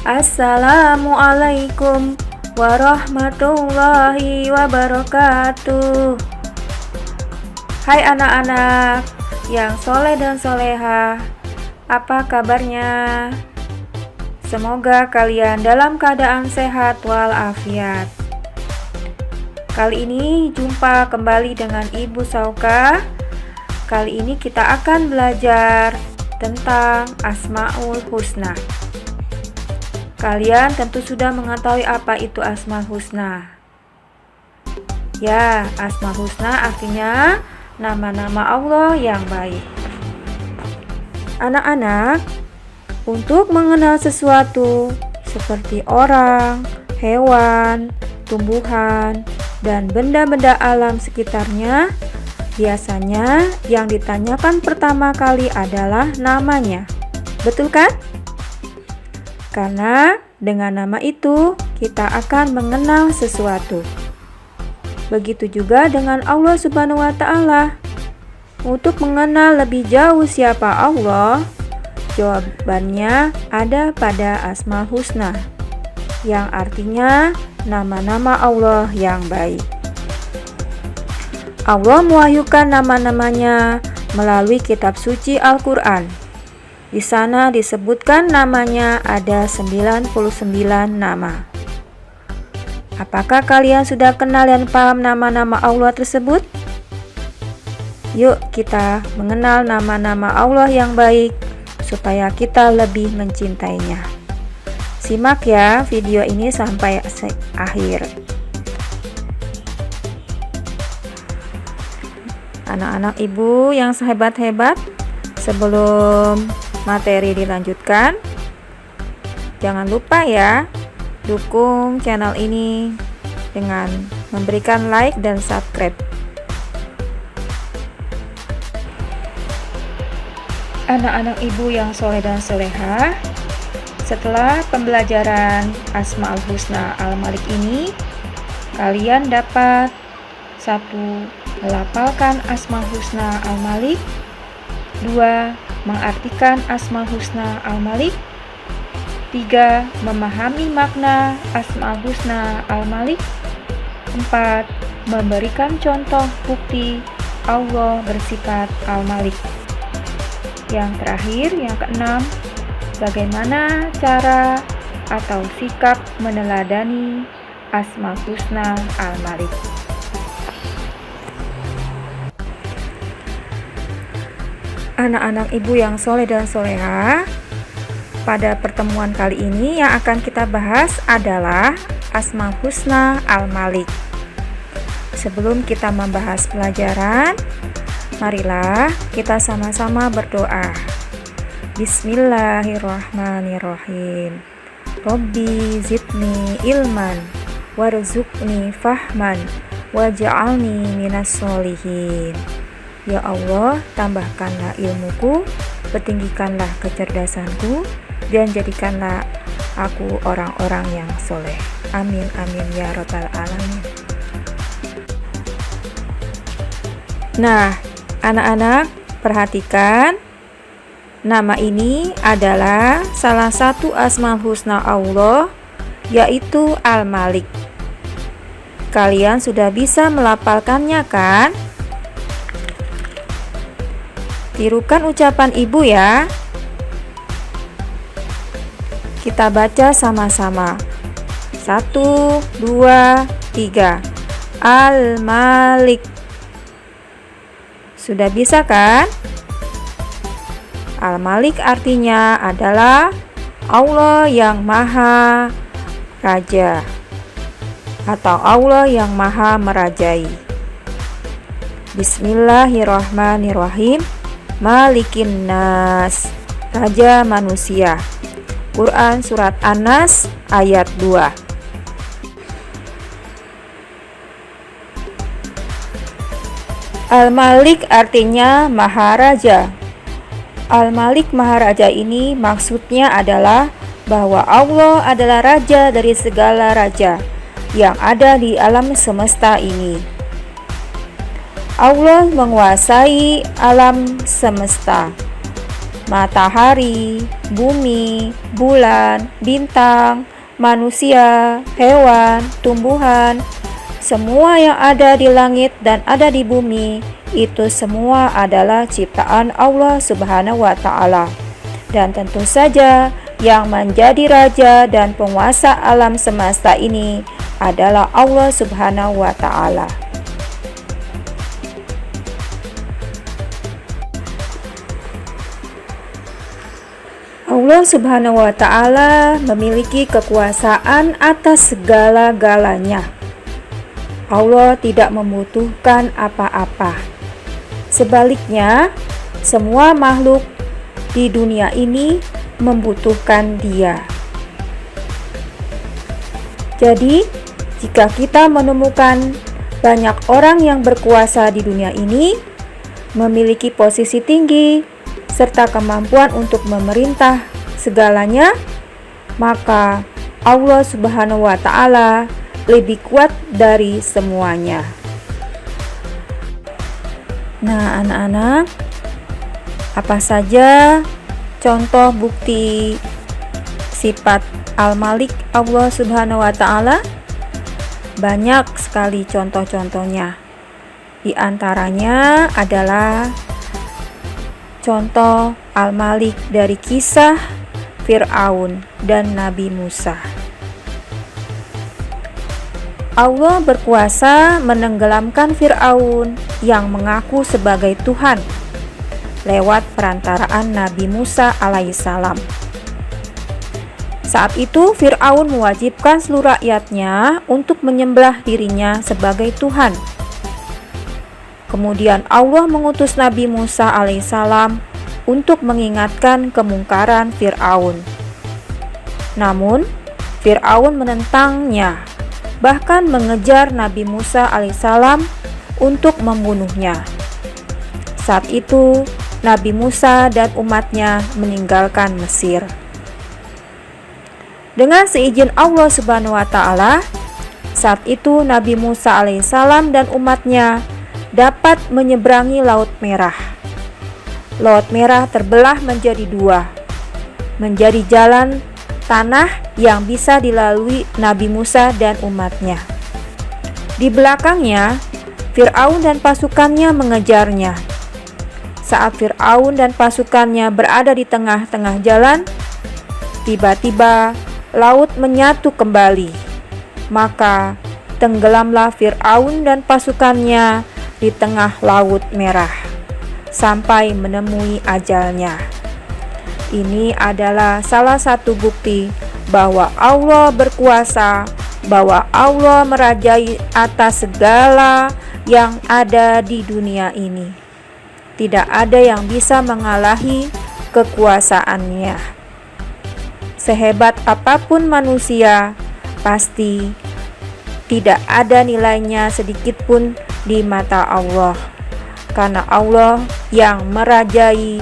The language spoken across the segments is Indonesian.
Assalamualaikum warahmatullahi wabarakatuh. Hai anak-anak yang soleh dan soleha, apa kabarnya? Semoga kalian dalam keadaan sehat walafiat. Kali ini jumpa kembali dengan Ibu Sauka. Kali ini kita akan belajar tentang Asmaul Husna. Kalian tentu sudah mengetahui apa itu Asmaul Husna. Ya, Asmaul Husna artinya nama-nama Allah yang baik. Anak-anak, untuk mengenal sesuatu seperti orang, hewan, tumbuhan, dan benda-benda alam sekitarnya, biasanya yang ditanyakan pertama kali adalah namanya. Betul kan? Karena dengan nama itu kita akan mengenal sesuatu. Begitu juga dengan Allah Subhanahu wa Ta'ala. Untuk mengenal lebih jauh siapa Allah, jawabannya ada pada Asmaul Husna, yang artinya nama-nama Allah yang baik. Allah mewahyukan nama-namanya melalui kitab suci Al-Quran. Di sana disebutkan namanya ada 99 nama. Apakah kalian sudah kenal dan paham nama-nama Allah tersebut? Yuk kita mengenal nama-nama Allah yang baik supaya kita lebih mencintainya. Simak ya video ini sampai akhir. Anak-anak ibu yang sehebat-hebat, sebelum materi dilanjutkan, jangan lupa ya dukung channel ini dengan memberikan like dan subscribe. Anak-anak ibu yang soleh dan soleha, setelah pembelajaran Asmaul Husna Al-Malik ini, kalian dapat 1. Melafalkan Asmaul Husna Al-Malik, 2. Mengartikan Asmaul Husna Al-Malik, 3. Memahami makna Asmaul Husna Al-Malik, 4. Memberikan contoh bukti Allah bersifat Al-Malik. Yang terakhir, yang keenam, bagaimana cara atau sikap meneladani Asmaul Husna Al-Malik. Anak-anak ibu yang soleh dan soleha, pada pertemuan kali ini yang akan kita bahas adalah Asmaul Husna Al-Malik. Sebelum kita membahas pelajaran, marilah kita sama-sama berdoa. Bismillahirrahmanirrahim. Robbi zidni ilman warzuqni fahman waj'alni minas sholihin. Ya Allah, tambahkanlah ilmuku, pertinggikanlah kecerdasanku, dan jadikanlah aku orang-orang yang soleh. Amin amin ya rabbal alamin. Nah, anak-anak perhatikan, nama ini adalah salah satu Asmaul Husna Allah, yaitu Al-Malik. Kalian sudah bisa melafalkannya kan? Tirukan ucapan ibu ya. Kita baca sama-sama. 1, 2, 3. Al-Malik. Sudah bisa kan? Al-Malik artinya adalah Allah yang Maha Raja atau Allah yang Maha Merajai. Bismillahirrahmanirrahim. Malikin Nas, Raja Manusia. Quran Surat An-Nas ayat 2. Al-Malik artinya Maharaja. Al-Malik Maharaja ini maksudnya adalah bahwa Allah adalah Raja dari segala raja yang ada di alam semesta ini. Allah menguasai alam semesta. matahari, bumi, bulan, bintang, manusia, hewan, tumbuhan, semua yang ada di langit dan ada di bumi, itu semua adalah ciptaan Allah Subhanahu wa Ta'ala. Dan tentu saja yang menjadi raja dan penguasa alam semesta ini adalah Allah Subhanahu wa Ta'ala. Allah Subhanahu wa Ta'ala memiliki kekuasaan atas segala-galanya. Allah tidak membutuhkan apa-apa. Sebaliknya, semua makhluk di dunia ini membutuhkan Dia. Jadi, jika kita menemukan banyak orang yang berkuasa di dunia ini, memiliki posisi tinggi, serta kemampuan untuk memerintah segalanya, maka Allah Subhanahu wa Ta'ala lebih kuat dari semuanya. Nah, anak-anak, apa saja contoh bukti sifat Al-Malik Allah Subhanahu wa Ta'ala? Banyak sekali contoh-contohnya. Di antaranya adalah contoh Al-Malik dari kisah Fir'aun dan Nabi Musa. Allah berkuasa menenggelamkan Fir'aun yang mengaku sebagai Tuhan lewat perantaraan Nabi Musa alaihissalam. Saat itu Fir'aun mewajibkan seluruh rakyatnya untuk menyembah dirinya sebagai Tuhan. Kemudian Allah mengutus Nabi Musa alaihissalam untuk mengingatkan kemungkaran Fir'aun. Namun Fir'aun menentangnya, bahkan mengejar Nabi Musa alaihissalam untuk membunuhnya. Saat itu Nabi Musa dan umatnya meninggalkan Mesir. Dengan seizin Allah Subhanahu wa Ta'ala, saat itu Nabi Musa alaihissalam dan umatnya dapat menyeberangi Laut Merah. Laut Merah terbelah menjadi dua, menjadi jalan tanah yang bisa dilalui Nabi Musa dan umatnya. Di belakangnya, Fir'aun dan pasukannya mengejarnya. Saat Fir'aun dan pasukannya berada di tengah-tengah jalan, tiba-tiba laut menyatu kembali. Maka tenggelamlah Fir'aun dan pasukannya di tengah Laut Merah sampai menemui ajalnya. Ini adalah salah satu bukti bahwa Allah berkuasa, bahwa Allah merajai atas segala yang ada di dunia ini. Tidak ada yang bisa mengalahi kekuasaannya. Sehebat apapun manusia, pasti tidak ada nilainya sedikit pun di mata Allah. Karena Allah yang merajai,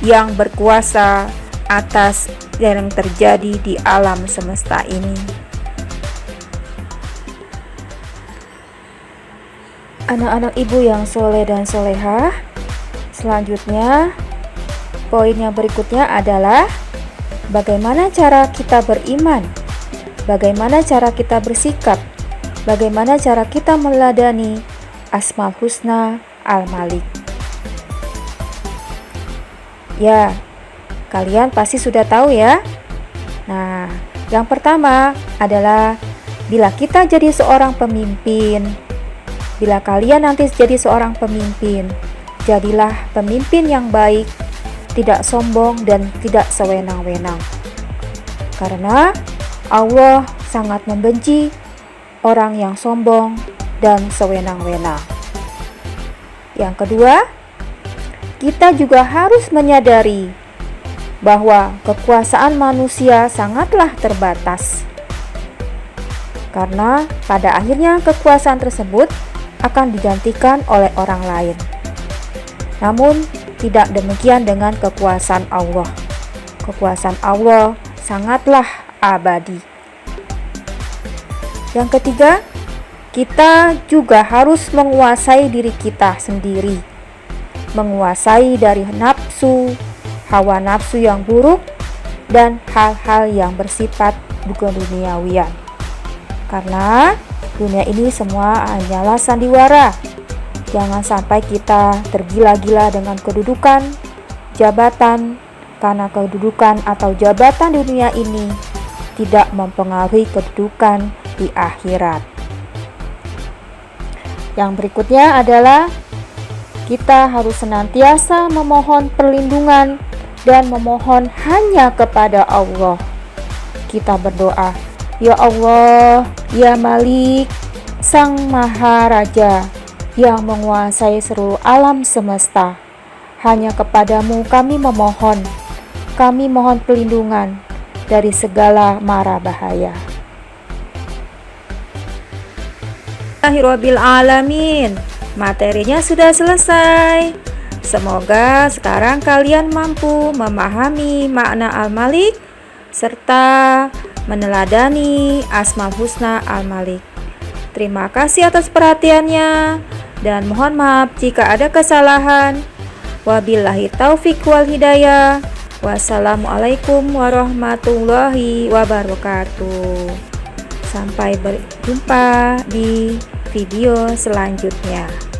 yang berkuasa atas yang terjadi di alam semesta ini. Anak-anak ibu yang soleh dan solehah, selanjutnya poin yang berikutnya adalah bagaimana cara kita beriman, bagaimana cara kita bersikap, bagaimana cara kita meneladani Asmaul Husna Al-Malik. Ya, kalian pasti sudah tahu ya. Nah, yang pertama adalah bila kita jadi seorang pemimpin, bila kalian nanti jadi seorang pemimpin, jadilah pemimpin yang baik, tidak sombong dan tidak sewenang-wenang. Karena Allah sangat membenci orang yang sombong dan sewenang-wenang. Yang kedua, kita juga harus menyadari bahwa kekuasaan manusia sangatlah terbatas. Karena pada akhirnya kekuasaan tersebut akan digantikan oleh orang lain. Namun tidak demikian dengan kekuasaan Allah. Kekuasaan Allah sangatlah abadi. Yang ketiga, kita juga harus menguasai diri kita sendiri. Menguasai dari nafsu, hawa nafsu yang buruk, dan hal-hal yang bersifat bukan duniawian. Karena dunia ini semua hanyalah sandiwara. Jangan sampai kita tergila-gila dengan kedudukan, jabatan, karena kedudukan atau jabatan di dunia ini tidak mempengaruhi kedudukan di akhirat. Yang berikutnya adalah kita harus senantiasa memohon perlindungan dan memohon hanya kepada Allah. Kita berdoa, "Ya Allah, ya Malik, Sang Maharaja yang menguasai seluruh alam semesta, hanya kepadamu kami memohon. Kami mohon perlindungan dari segala mara bahaya." Alamin. Materinya sudah selesai. Semoga sekarang kalian mampu memahami makna Al-Malik serta meneladani Asmaul Husna Al-Malik. Terima kasih atas perhatiannya dan mohon maaf jika ada kesalahan. Wabillahi taufik wal hidayah. Wassalamualaikum warahmatullahi wabarakatuh. Sampai berjumpa di video selanjutnya.